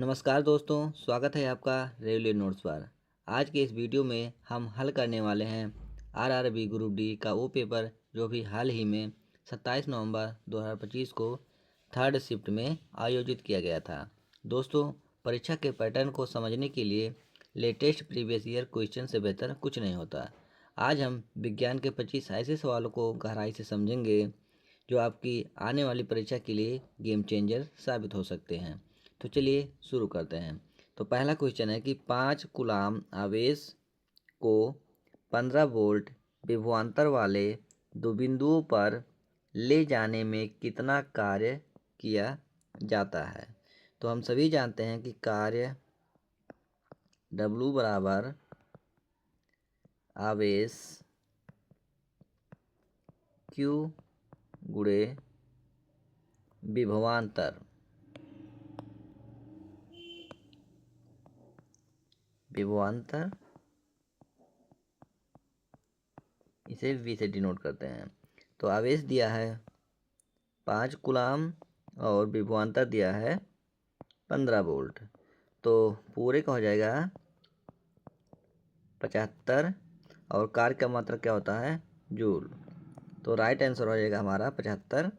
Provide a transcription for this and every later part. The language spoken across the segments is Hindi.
नमस्कार दोस्तों, स्वागत है आपका रेलवे नोट्स पर। आज के इस वीडियो में हम हल करने वाले हैं आरआरबी ग्रुप डी का वो पेपर जो भी हाल ही में 27 नवंबर 2025 को थर्ड शिफ्ट में आयोजित किया गया था। दोस्तों, परीक्षा के पैटर्न को समझने के लिए लेटेस्ट प्रीवियस ईयर क्वेश्चन से बेहतर कुछ नहीं होता। आज हम विज्ञान के 25 ऐसे सवालों को गहराई से समझेंगे जो आपकी आने वाली परीक्षा के लिए गेम चेंजर साबित हो सकते हैं। तो चलिए शुरू करते हैं। तो पहला क्वेश्चन है कि 5 कूलाम आवेश को 15 वोल्ट विभवांतर वाले दो बिंदुओं पर ले जाने में कितना कार्य किया जाता है। तो हम सभी जानते हैं कि कार्य W बराबर आवेश Q गुणे विभवांतर इसे V से डिनोट करते हैं। तो आवेश दिया है 5 कूलाम और विभवांतर दिया है 15 वोल्ट। तो पूरे का हो जाएगा 75 और कार्य का मात्रा क्या होता है जूल। तो राइट आंसर हो जाएगा हमारा 75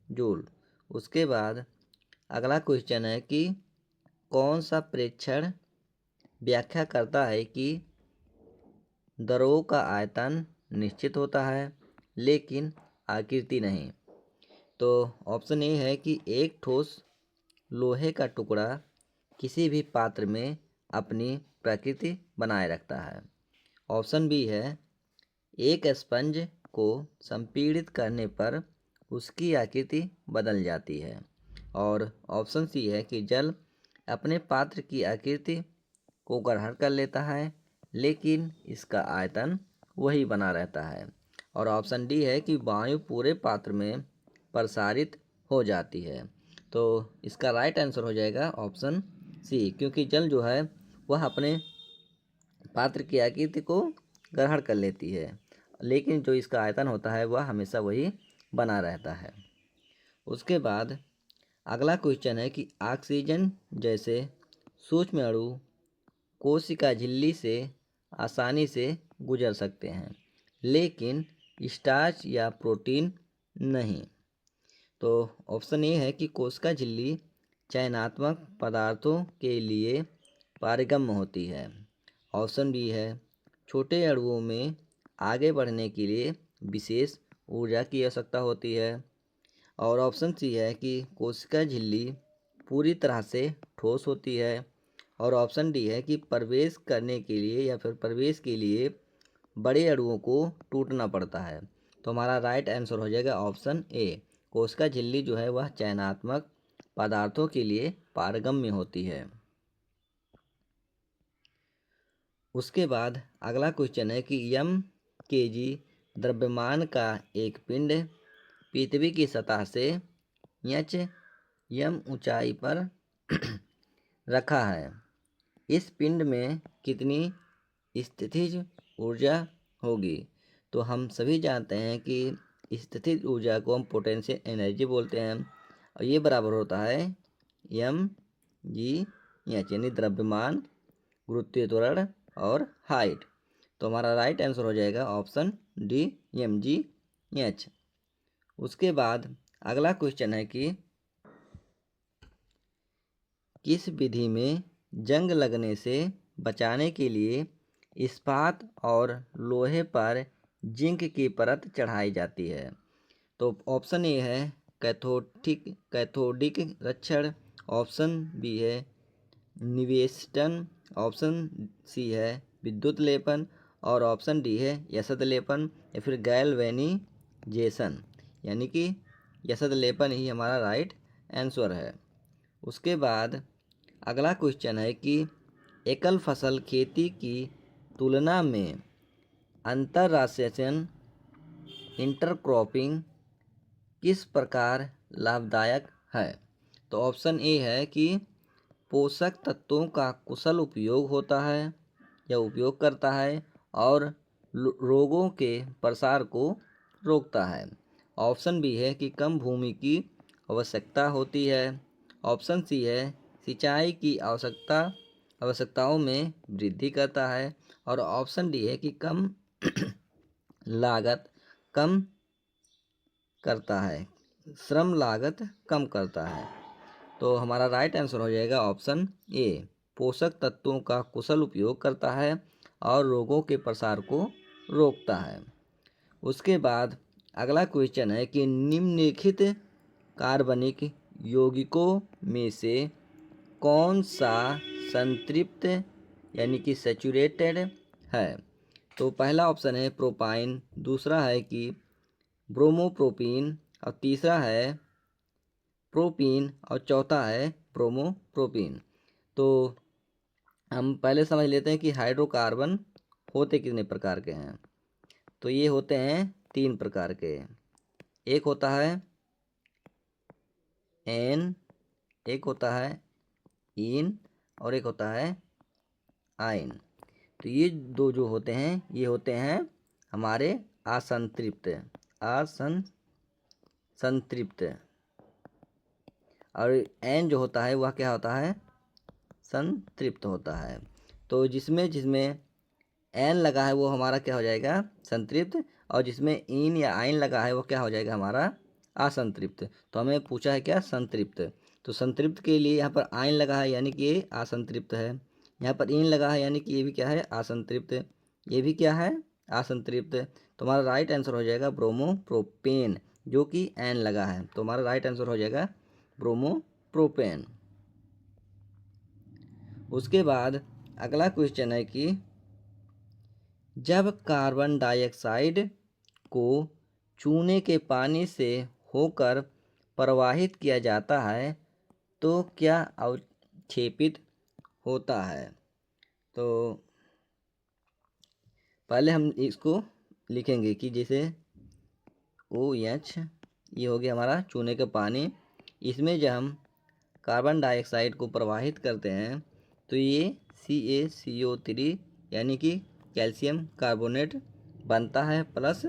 जूल। उसके बाद अगला क्वेश्चन है कि कौन सा प्रेक्षण व्याख्या करता है कि द्रव का आयतन निश्चित होता है लेकिन आकृति नहीं। तो ऑप्शन ए है कि एक ठोस लोहे का टुकड़ा किसी भी पात्र में अपनी प्रकृति बनाए रखता है। ऑप्शन बी है एक स्पंज को संपीड़ित करने पर उसकी आकृति बदल जाती है। और ऑप्शन सी है कि जल अपने पात्र की आकृति को ग्रहण कर लेता है लेकिन इसका आयतन वही बना रहता है। और ऑप्शन डी है कि वायु पूरे पात्र में प्रसारित हो जाती है। तो इसका राइट आंसर हो जाएगा ऑप्शन सी, क्योंकि जल जो है वह अपने पात्र की आकृति को ग्रहण कर लेती है लेकिन जो इसका आयतन होता है वह हमेशा वही बना रहता है। उसके बाद अगला क्वेश्चन है कि ऑक्सीजन जैसे सूक्ष्म अणु कोशिका झिल्ली से आसानी से गुजर सकते हैं लेकिन स्टार्च या प्रोटीन नहीं। तो ऑप्शन ए है कि कोशिका झिल्ली चयनात्मक पदार्थों के लिए पारगम्य होती है। ऑप्शन बी है छोटे अणुओं में आगे बढ़ने के लिए विशेष ऊर्जा की आवश्यकता होती है। और ऑप्शन सी है कि कोशिका झिल्ली पूरी तरह से ठोस होती है। और ऑप्शन डी है कि प्रवेश करने के लिए या फिर प्रवेश के लिए बड़े अणुओं को टूटना पड़ता है। तो हमारा राइट आंसर हो जाएगा ऑप्शन ए, कोशिका झिल्ली जो है वह चयनात्मक पदार्थों के लिए पारगम्य होती है। उसके बाद अगला क्वेश्चन है कि यम केजी द्रव्यमान का एक पिंड पृथ्वी की सतह से यच यम ऊंचाई पर रखा है। इस पिंड में कितनी स्थितिज ऊर्जा होगी। तो हम सभी जानते हैं कि स्थितिज ऊर्जा को हम पोटेंशियल एनर्जी बोलते हैं और ये बराबर होता है एम जी एच, यानी द्रव्यमान, गुरुत्वीय त्वरण और हाइट। तो हमारा राइट आंसर हो जाएगा option D, M G H. उसके बाद अगला क्वेश्चन है कि किस विधि में जंग लगने से बचाने के लिए इस्पात और लोहे पर जिंक की परत चढ़ाई जाती है। तो ऑप्शन ए है कैथोडिक रक्षण, ऑप्शन बी है निवेष्टन, ऑप्शन सी है विद्युत लेपन और ऑप्शन डी है यसद लेपन या फिर गैल्वेनाइजेशन, यानी कि यसद लेपन ही हमारा राइट आंसर है। उसके बाद अगला क्वेश्चन है कि एकल फसल खेती की तुलना में अंतर्राष्ट्रीय इंटरक्रॉपिंग किस प्रकार लाभदायक है। तो ऑप्शन ए है कि पोषक तत्वों का कुशल उपयोग होता है या उपयोग करता है और रोगों के प्रसार को रोकता है। ऑप्शन बी है कि कम भूमि की आवश्यकता होती है। ऑप्शन सी है सिंचाई की आवश्यकताओं में वृद्धि करता है। और ऑप्शन डी है कि कम लागत कम करता है, श्रम लागत कम करता है। तो हमारा राइट आंसर हो जाएगा ऑप्शन ए, पोषक तत्वों का कुशल उपयोग करता है और रोगों के प्रसार को रोकता है। उसके बाद अगला क्वेश्चन है कि निम्नलिखित कार्बनिक यौगिकों में से कौन सा संतृप्त यानी कि सैचुरेटेड है। तो पहला ऑप्शन है प्रोपाइन, दूसरा है कि ब्रोमोप्रोपीन, और तीसरा है प्रोपीन, और चौथा है ब्रोमोप्रोपीन। तो हम पहले समझ लेते हैं कि हाइड्रोकार्बन होते कितने प्रकार के हैं। तो ये होते हैं 3 प्रकार के। एक होता है एन, एक होता है इन, और एक होता है आइन। तो ये दो जो होते हैं ये होते हैं हमारे असंतृप्त, संतृप्त। और एन जो होता है वह क्या होता है, संतृप्त होता है। तो जिसमें जिसमें एन लगा है वो हमारा क्या हो जाएगा, संतृप्त, और जिसमें इन या आइन लगा है वो क्या हो जाएगा हमारा असंतृप्त। तो हमें पूछा है क्या, संतृप्त। तो संतृप्त के लिए यहाँ पर आइन लगा है यानी कि ये असंतृप्त है, यहाँ पर इन लगा है यानी कि ये भी क्या है, असंतृप्त, ये भी क्या है, असंतृप्त। तो हमारा राइट आंसर हो जाएगा ब्रोमोप्रोपेन, जो कि एन लगा है। तो हमारा राइट आंसर हो जाएगा ब्रोमोप्रोपेन। उसके बाद अगला क्वेश्चन है कि जब कार्बन डाइऑक्साइड को चूने के पानी से होकर प्रवाहित किया जाता है तो क्या अवक्षेपित होता है। तो पहले हम इसको लिखेंगे कि जैसे OH, ये हो गया हमारा चूने का पानी। इसमें जब हम कार्बन डाइऑक्साइड को प्रवाहित करते हैं तो ये CaCO3 यानी कि कैल्शियम कार्बोनेट बनता है प्लस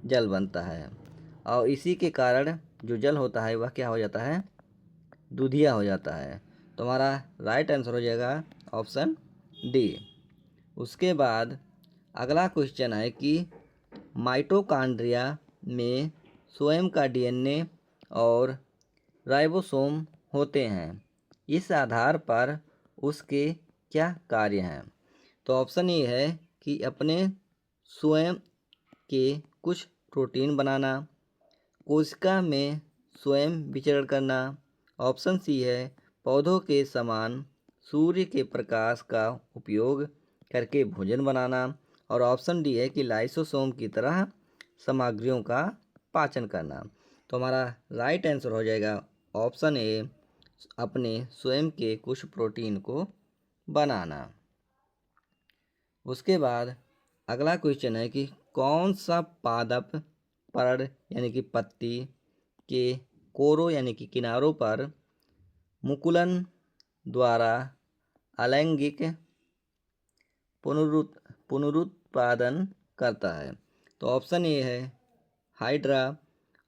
जल बनता है। और इसी के कारण जो जल होता है वह क्या हो जाता है, दूधिया हो जाता है। तो हमारा राइट आंसर हो जाएगा ऑप्शन डी। उसके बाद अगला क्वेश्चन है कि माइटोकॉन्ड्रिया में स्वयं का DNA और राइबोसोम होते हैं, इस आधार पर उसके क्या कार्य हैं। तो ऑप्शन ए है कि अपने स्वयं के कुछ प्रोटीन बनाना, कोशिका में स्वयं विचरण करना, ऑप्शन सी है पौधों के समान सूर्य के प्रकाश का उपयोग करके भोजन बनाना, और ऑप्शन डी है कि लाइसोसोम की तरह सामग्रियों का पाचन करना। तो हमारा राइट आंसर हो जाएगा ऑप्शन ए, अपने स्वयं के कुछ प्रोटीन को बनाना। उसके बाद अगला क्वेश्चन है कि कौन सा पादप पर्ण यानी कि पत्ती के कोरों यानी कि किनारों पर मुकुलन द्वारा अलैंगिक पुनरुत्पादन करता है। तो ऑप्शन ए है हाइड्रा,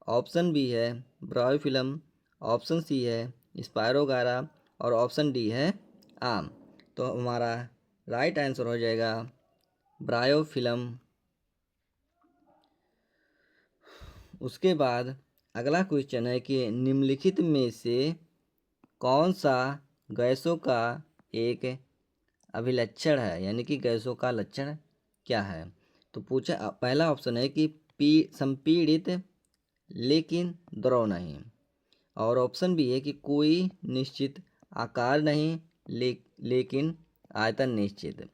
ऑप्शन बी है ब्रायोफिलम, ऑप्शन सी है स्पायरोगारा, और ऑप्शन डी है आम। तो हमारा राइट आंसर हो जाएगा ब्रायोफिलम। उसके बाद अगला क्वेश्चन है कि निम्नलिखित में से कौन सा गैसों का एक अभिलक्षण है, यानी कि गैसों का लक्षण क्या है। तो पूछा पहला ऑप्शन है कि संपीड़ित लेकिन द्रव नहीं, और ऑप्शन भी है कि कोई निश्चित आकार नहीं लेकिन आयतन निश्चित,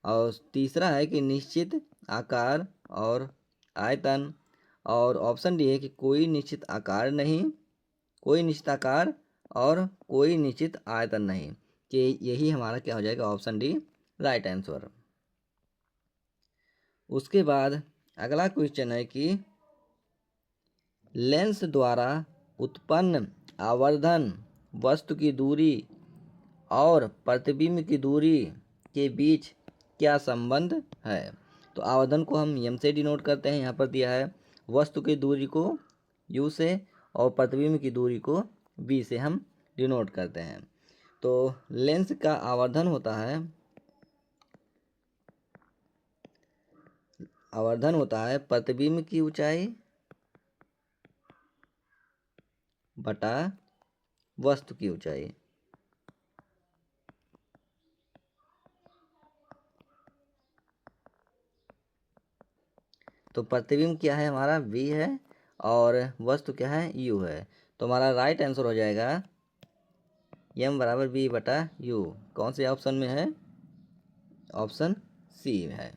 और तीसरा है कि निश्चित आकार और आयतन, और ऑप्शन डी है कि कोई निश्चित आकार नहीं, कोई निश्चित आकार और कोई निश्चित आयतन नहीं, कि यही हमारा क्या हो जाएगा ऑप्शन डी राइट आंसर। उसके बाद अगला क्वेश्चन है कि लेंस द्वारा उत्पन्न आवर्धन वस्तु की दूरी और प्रतिबिंब की दूरी के बीच क्या संबंध है। तो आवर्धन को हम एम से डिनोट करते हैं, यहाँ पर दिया है वस्तु की दूरी को U से और प्रतिबिंब की दूरी को B से हम डिनोट करते हैं। तो लेंस का आवर्धन होता है प्रतिबिंब की ऊंचाई बटा वस्तु की ऊंचाई। तो प्रतिबिंब क्या है हमारा v है और वस्तु क्या है u है। तो हमारा राइट आंसर हो जाएगा m बराबर v बटा u। कौन से ऑप्शन में है? ऑप्शन सी है।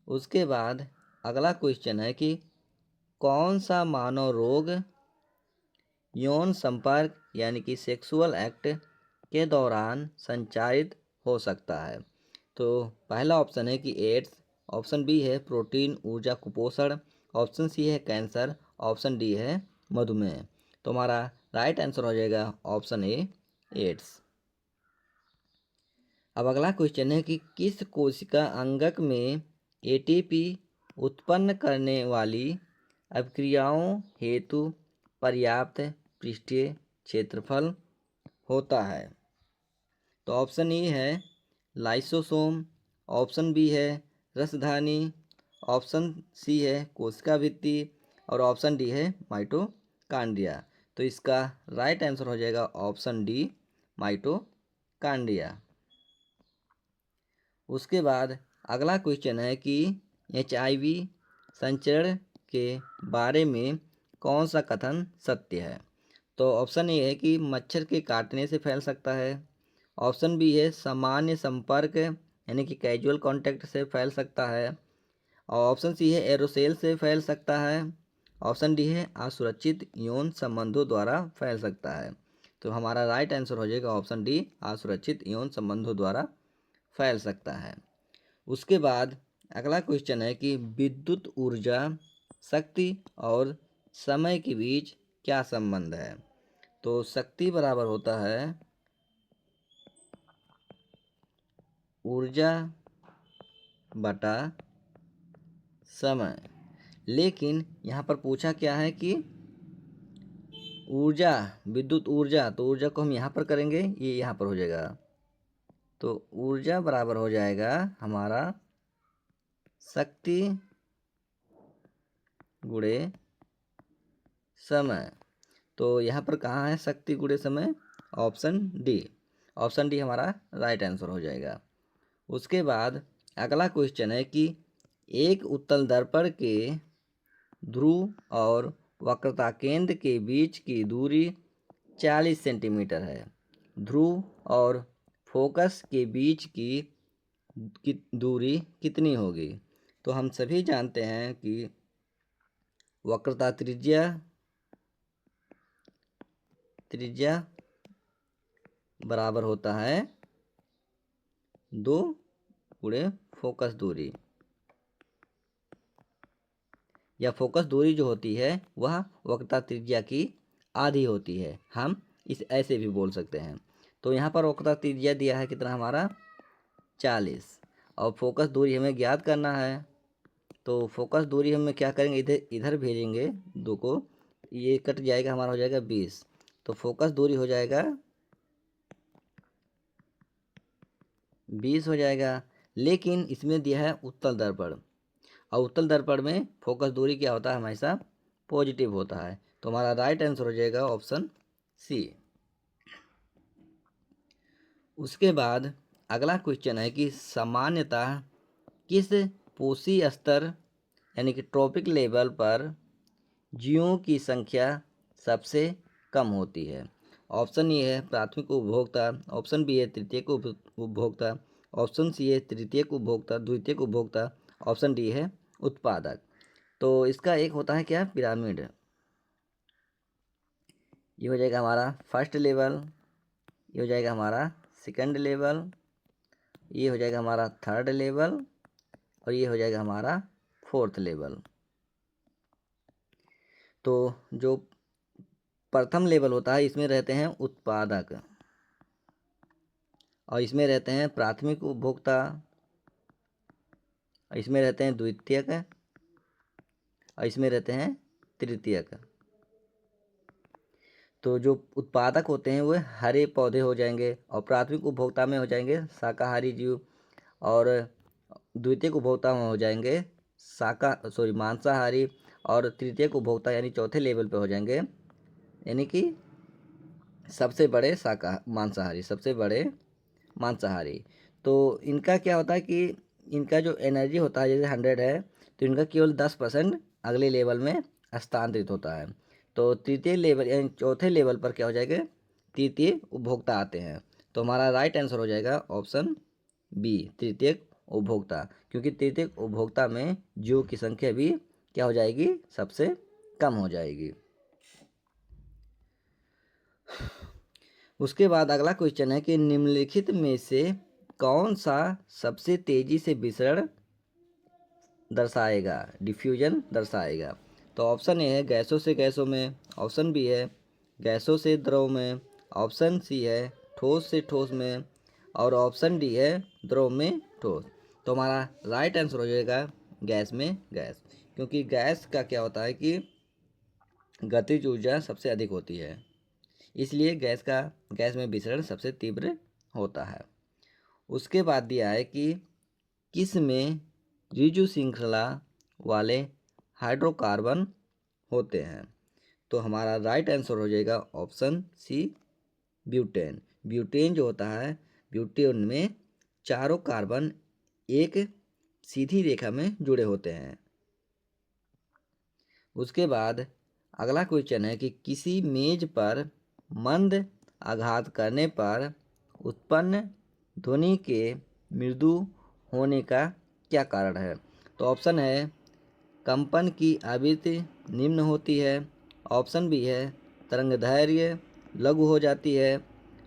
उसके बाद अगला क्वेश्चन है कि कौन सा मानव रोग यौन संपर्क यानी कि सेक्सुअल एक्ट के दौरान संचारित हो सकता है। तो पहला ऑप्शन है कि एड्स, ऑप्शन बी है प्रोटीन ऊर्जा कुपोषण, ऑप्शन सी है कैंसर, ऑप्शन डी है मधुमेह। तो हमारा राइट आंसर हो जाएगा ऑप्शन ए एड्स। अब अगला क्वेश्चन है कि किस कोशिका अंगक में एटीपी उत्पन्न करने वाली अभिक्रियाओं हेतु पर्याप्त पृष्ठीय क्षेत्रफल होता है। तो ऑप्शन ए है लाइसोसोम, ऑप्शन बी है रसधानी, ऑप्शन सी है कोशिका भित्ति और ऑप्शन डी है माइटोकांड्रिया। तो इसका राइट आंसर हो जाएगा ऑप्शन डी माइटोकांड्रिया। उसके बाद अगला क्वेश्चन है कि HIV संचरण के बारे में कौन सा कथन सत्य है। तो ऑप्शन ए है कि मच्छर के काटने से फैल सकता है, ऑप्शन बी है सामान्य संपर्क यानी कि कैजुअल कांटेक्ट से फैल सकता है, और ऑप्शन सी है एरोसेल से फैल सकता है, ऑप्शन डी है असुरक्षित यौन संबंधों द्वारा फैल सकता है। तो हमारा राइट आंसर हो जाएगा ऑप्शन डी असुरक्षित यौन संबंधों द्वारा फैल सकता है। उसके बाद अगला क्वेश्चन है कि विद्युत ऊर्जा, शक्ति और समय के बीच क्या संबंध है। तो शक्ति बराबर होता है ऊर्जा बटा समय। लेकिन यहाँ पर पूछा क्या है कि ऊर्जा, विद्युत ऊर्जा, तो ऊर्जा को हम यहाँ पर करेंगे, ये यहाँ पर हो जाएगा। तो ऊर्जा बराबर हो जाएगा हमारा शक्ति गुणे समय। तो यहाँ पर कहाँ है शक्ति गुणे समय? Option D. ऑप्शन डी हमारा राइट आंसर हो जाएगा। उसके बाद अगला क्वेश्चन है कि एक उत्तल दर्पण के ध्रुव और वक्रता केंद्र के बीच की दूरी 40 सेंटीमीटर है। ध्रुव और फोकस के बीच की दूरी कितनी होगी? तो हम सभी जानते हैं कि वक्रता त्रिज्या बराबर होता है 2 गुणे फोकस दूरी, या फोकस दूरी जो होती है वह वक्रता त्रिज्या की आधी होती है, हम इस ऐसे भी बोल सकते हैं। तो यहाँ पर वक्रता त्रिज्या दिया है कितना हमारा 40, और फोकस दूरी हमें ज्ञात करना है। तो फोकस दूरी हम क्या करेंगे, इधर इधर भेजेंगे 2 को, ये कट जाएगा, हमारा हो जाएगा 20। तो फोकस दूरी हो जाएगा 20 हो जाएगा। लेकिन इसमें दिया है उत्तल दर्पण, और उत्तल दर्पण में फोकस दूरी क्या होता है, हमेशा पॉजिटिव होता है। तो हमारा राइट आंसर हो जाएगा ऑप्शन सी। उसके बाद अगला क्वेश्चन है कि सामान्यतः किस पोषी स्तर यानी कि ट्रॉपिक लेवल पर जीवों की संख्या सबसे कम होती है। ऑप्शन ए है प्राथमिक उपभोक्ता, ऑप्शन बी है तृतीयक उपभोक्ता, ऑप्शन सी है तृतीयक उपभोक्ता, द्वितीयक उपभोक्ता, ऑप्शन डी है उत्पादक। तो इसका एक होता है क्या, पिरामिड। ये हो जाएगा हमारा फर्स्ट लेवल, ये हो जाएगा हमारा सेकंड लेवल, ये हो जाएगा हमारा थर्ड लेवल, और ये हो जाएगा हमारा फोर्थ लेवल। तो जो प्रथम लेवल होता है इसमें रहते हैं उत्पादक, और इसमें रहते हैं प्राथमिक उपभोक्ता, और इसमें रहते हैं द्वितीयक, और इसमें रहते हैं तृतीयक। तो जो उत्पादक होते हैं वो हरे पौधे हो जाएंगे, और प्राथमिक उपभोक्ता में हो जाएंगे शाकाहारी जीव, और द्वितीयक उपभोक्ता में हो जाएंगे मांसाहारी, और तृतीयक उपभोक्ता यानी चौथे लेवल पे हो जाएंगे, यानी कि सबसे बड़े सबसे बड़े मांसाहारी। तो इनका क्या होता है कि इनका जो एनर्जी होता है, जैसे 100 है तो इनका केवल 10% अगले लेवल में हस्तांतरित होता है। तो तृतीय लेवल यानी चौथे लेवल पर क्या हो जाएगा, तृतीय उपभोक्ता आते हैं। तो हमारा राइट आंसर हो जाएगा ऑप्शन बी, तृतीय उपभोक्ता, क्योंकि तृतीय उपभोक्ता में जीवों की संख्या भी क्या हो जाएगी, सबसे कम हो जाएगी। उसके बाद अगला क्वेश्चन है कि निम्नलिखित में से कौन सा सबसे तेजी से विसरण दर्शाएगा, डिफ्यूजन दर्शाएगा। तो ऑप्शन ए है गैसों से गैसों में, ऑप्शन बी है गैसों से द्रव में, ऑप्शन सी है ठोस से ठोस में, और ऑप्शन डी है द्रव में ठोस। तो हमारा राइट आंसर हो जाएगा गैस में गैस, क्योंकि गैस का क्या होता है कि गतिज ऊर्जा सबसे अधिक होती है, इसलिए गैस में विसरण सबसे तीव्र होता है। उसके बाद दिया है कि किस में रिजु श्रृंखला वाले हाइड्रोकार्बन होते हैं। तो हमारा राइट आंसर हो जाएगा ऑप्शन सी, ब्यूटेन। ब्यूटेन जो होता है, ब्यूटेन में चारों कार्बन एक सीधी रेखा में जुड़े होते हैं। उसके बाद अगला क्वेश्चन है कि किसी मेज पर मंद आघात करने पर उत्पन्न ध्वनि के मृदु होने का क्या कारण है। तो ऑप्शन है कंपन की आवृत्ति निम्न होती है, ऑप्शन बी है तरंगदैर्घ्य लघु हो जाती है,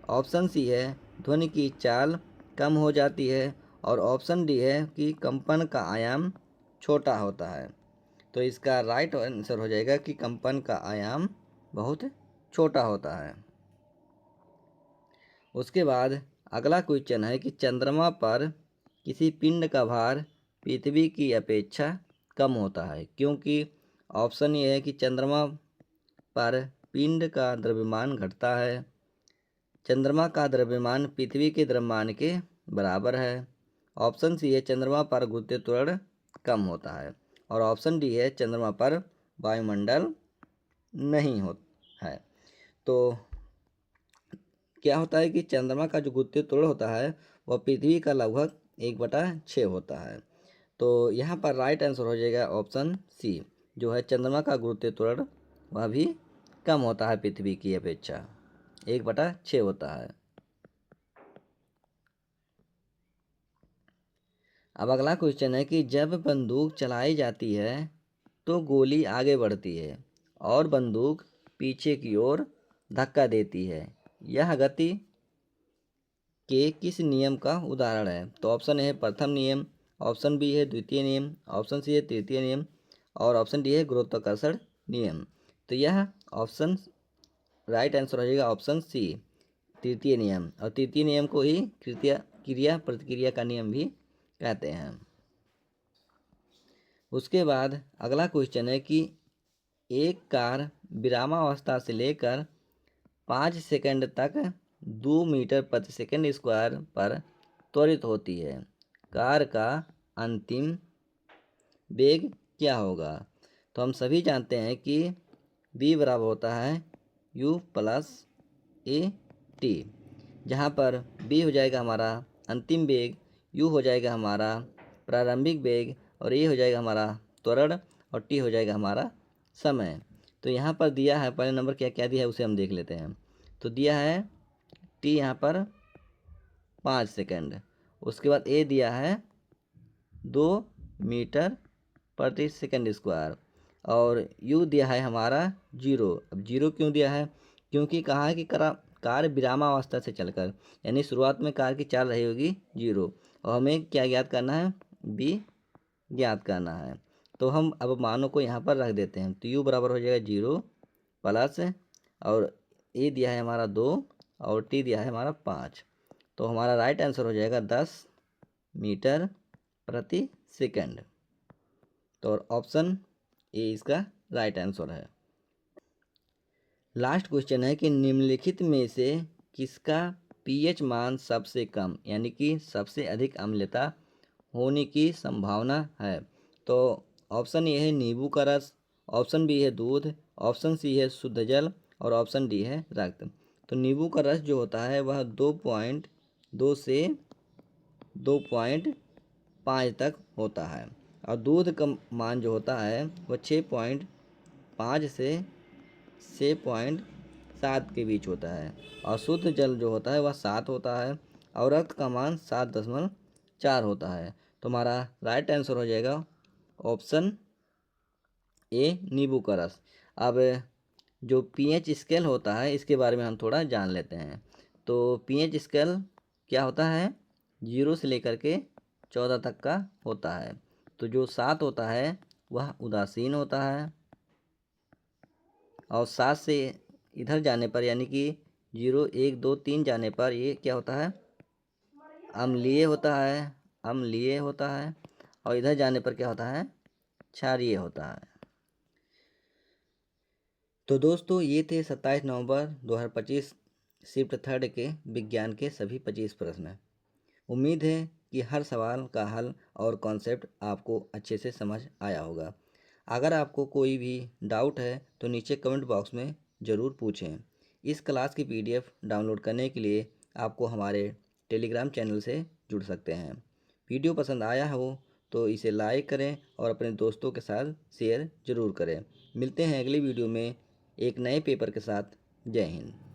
ऑप्शन सी है ध्वनि की चाल कम हो जाती है, और ऑप्शन डी है कि कंपन का आयाम छोटा होता है। तो इसका राइट आंसर हो जाएगा कि कंपन का आयाम बहुत छोटा होता है। उसके बाद अगला क्वेश्चन है कि चंद्रमा पर किसी पिंड का भार पृथ्वी की अपेक्षा कम होता है, क्योंकि ऑप्शन ये है कि चंद्रमा पर पिंड का द्रव्यमान घटता है, चंद्रमा का द्रव्यमान पृथ्वी के द्रव्यमान के बराबर है, ऑप्शन सी है चंद्रमा पर गुरुत्वीय त्वरण कम होता है, और ऑप्शन डी है चंद्रमा पर वायुमंडल नहीं होता है। तो क्या होता है कि चंद्रमा का जो गुरुत्वीय त्वरण होता है वह पृथ्वी का लगभग 1/6 होता है। तो यहाँ पर राइट आंसर हो जाएगा ऑप्शन सी, जो है चंद्रमा का गुरुत्वीय त्वरण वह भी कम होता है पृथ्वी की अपेक्षा, 1/6 होता है। अब अगला क्वेश्चन है कि जब बंदूक चलाई जाती है तो गोली आगे बढ़ती है और बंदूक पीछे की ओर धक्का देती है, यह गति के किस नियम का उदाहरण है। तो ऑप्शन ए है प्रथम नियम, ऑप्शन बी है द्वितीय नियम, ऑप्शन सी है तृतीय नियम, और ऑप्शन डी है गुरुत्वाकर्षण नियम। तो यह ऑप्शन राइट आंसर हो जाएगा ऑप्शन सी, तृतीय नियम, और तृतीय नियम को ही क्रिया प्रतिक्रिया का नियम भी कहते हैं। उसके बाद अगला क्वेश्चन है कि एक कार विरामावस्था से लेकर 5 सेकंड तक 2 मीटर प्रति सेकंड स्क्वायर पर त्वरित होती है, कार का अंतिम वेग क्या होगा। तो हम सभी जानते हैं कि v बराबर होता है u प्लस ए टी, जहाँ पर v हो जाएगा हमारा अंतिम वेग, u हो जाएगा हमारा प्रारंभिक वेग, और a हो जाएगा हमारा त्वरण, और t हो जाएगा हमारा समय। तो यहाँ पर दिया है पहले नंबर क्या क्या दिया है उसे हम देख लेते हैं। तो दिया है t यहाँ पर 5 सेकंड, उसके बाद a दिया है 2 मीटर प्रति सेकंड स्क्वायर, और u दिया है हमारा 0। अब 0 क्यों दिया है, क्योंकि कहा है कि कार विरामावस्था से चलकर, यानी शुरुआत में कार की चाल रही होगी 0, और हमें क्या ज्ञात करना है, b ज्ञात करना है। तो हम अब मानों को यहाँ पर रख देते हैं। तो u बराबर हो जाएगा 0 प्लस, और a दिया है हमारा 2, और t दिया है हमारा 5। तो हमारा राइट आंसर हो जाएगा 10 मीटर प्रति सेकंड। तो ऑप्शन ए इसका राइट आंसर है। लास्ट क्वेश्चन है कि निम्नलिखित में से किसका पीएच मान सबसे कम यानी कि सबसे अधिक अम्लता होने की संभावना है। तो ऑप्शन ए है नींबू का रस, ऑप्शन बी है दूध, ऑप्शन सी है शुद्ध जल और ऑप्शन डी है रक्त। तो नींबू का रस जो होता है वह 2.2 से 2.5 तक होता है और दूध का मान जो होता है वह 6.5 से 6.7 के बीच होता है और शुद्ध जल जो होता है वह 7 होता है और रक्त का मान 7.4 होता है। तो हमारा राइट आंसर हो जाएगा ऑप्शन ए नींबू का रस। अब जो पीएच स्केल होता है इसके बारे में हम थोड़ा जान लेते हैं। तो पीएच स्केल क्या होता है, 0 से लेकर के 14 तक का होता है। तो जो 7 होता है वह उदासीन होता है और 7 से इधर जाने पर यानी कि 0 1 2 3 जाने पर ये क्या होता है, अम्लीय होता है, अम्लीय होता है और इधर जाने पर क्या होता है, क्षारीय होता है। तो दोस्तों ये थे 27 नवंबर 2025 शिफ्ट थर्ड के विज्ञान के सभी 25 प्रश्न। उम्मीद है कि हर सवाल का हल और कॉन्सेप्ट आपको अच्छे से समझ आया होगा। अगर आपको कोई भी डाउट है तो नीचे कमेंट बॉक्स में ज़रूर पूछें। इस क्लास की पीडीएफ डाउनलोड करने के लिए आपको हमारे टेलीग्राम चैनल से जुड़ सकते हैं। वीडियो पसंद आया हो तो इसे लाइक करें और अपने दोस्तों के साथ शेयर ज़रूर करें। मिलते हैं अगली वीडियो में एक नए पेपर के साथ। जय हिंद।